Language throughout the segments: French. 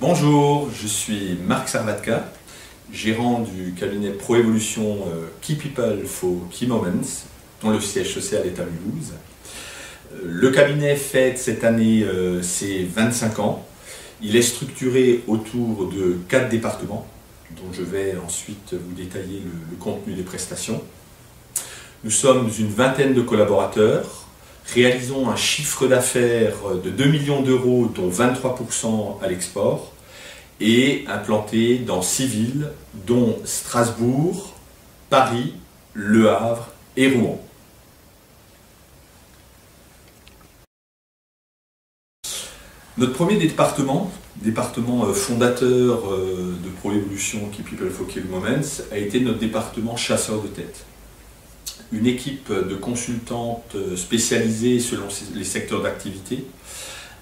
Bonjour, je suis Marc Sarvatka, gérant du cabinet Proévolution Key People for Key Moments, dont le siège social est à Mulhouse. Le cabinet fête cette année ses 25 ans. Il est structuré autour de 4 départements, dont je vais ensuite vous détailler le contenu des prestations. Nous sommes une vingtaine de collaborateurs, réalisons un chiffre d'affaires de 2 millions d'euros, dont 23% à l'export, et implantés dans 6 villes, dont Strasbourg, Paris, Le Havre et Rouen. Notre premier département fondateur de Proévolution Key People for Key Moments, a été notre département chasseur de tête. Une équipe de consultantes spécialisées selon les secteurs d'activité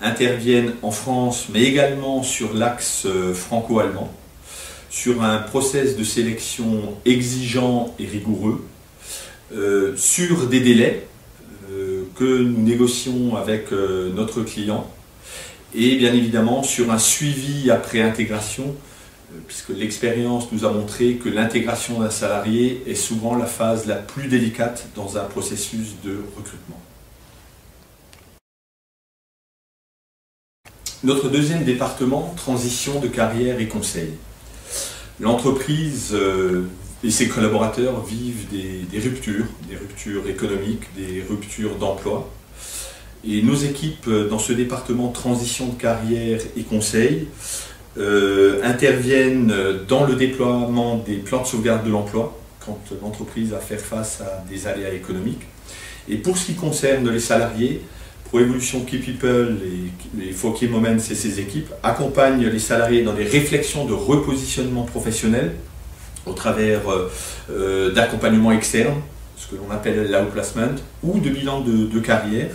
interviennent en France, mais également sur l'axe franco-allemand, sur un process de sélection exigeant et rigoureux, sur des délais que nous négocions avec notre client, et bien évidemment sur un suivi après intégration, puisque l'expérience nous a montré que l'intégration d'un salarié est souvent la phase la plus délicate dans un processus de recrutement. Notre deuxième département, transition de carrière et conseil. L'entreprise et ses collaborateurs vivent des ruptures économiques, des ruptures d'emploi. Et nos équipes dans ce département transition de carrière et conseil interviennent dans le déploiement des plans de sauvegarde de l'emploi quand l'entreprise a à faire face à des aléas économiques. Et pour ce qui concerne les salariés, Proévolution Key People et for Key Moments et ses équipes accompagnent les salariés dans des réflexions de repositionnement professionnel au travers d'accompagnement externe, ce que l'on appelle l'outplacement, ou de bilan de carrière,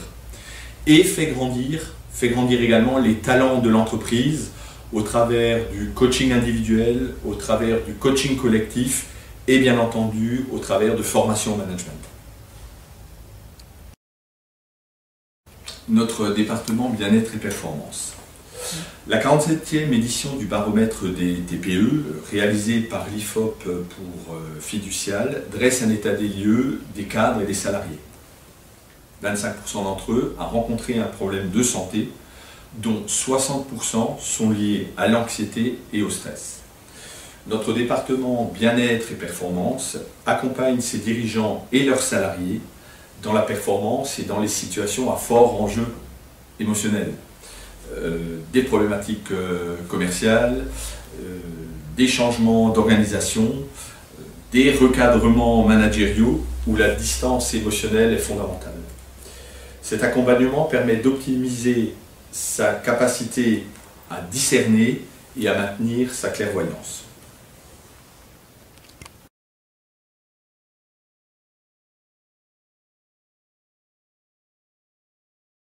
et fait grandir également les talents de l'entreprise au travers du coaching individuel, au travers du coaching collectif et bien entendu au travers de formation au management. Notre département bien-être et performance. La 47e édition du baromètre des TPE, réalisée par l'IFOP pour Fiducial, dresse un état des lieux des cadres et des salariés. 25% d'entre eux ont rencontré un problème de santé, dont 60% sont liés à l'anxiété et au stress. Notre département bien-être et performance accompagne ses dirigeants et leurs salariés dans la performance et dans les situations à fort enjeu émotionnel. Des problématiques commerciales, des changements d'organisation, des recadrements managériaux où la distance émotionnelle est fondamentale. Cet accompagnement permet d'optimiser sa capacité à discerner et à maintenir sa clairvoyance.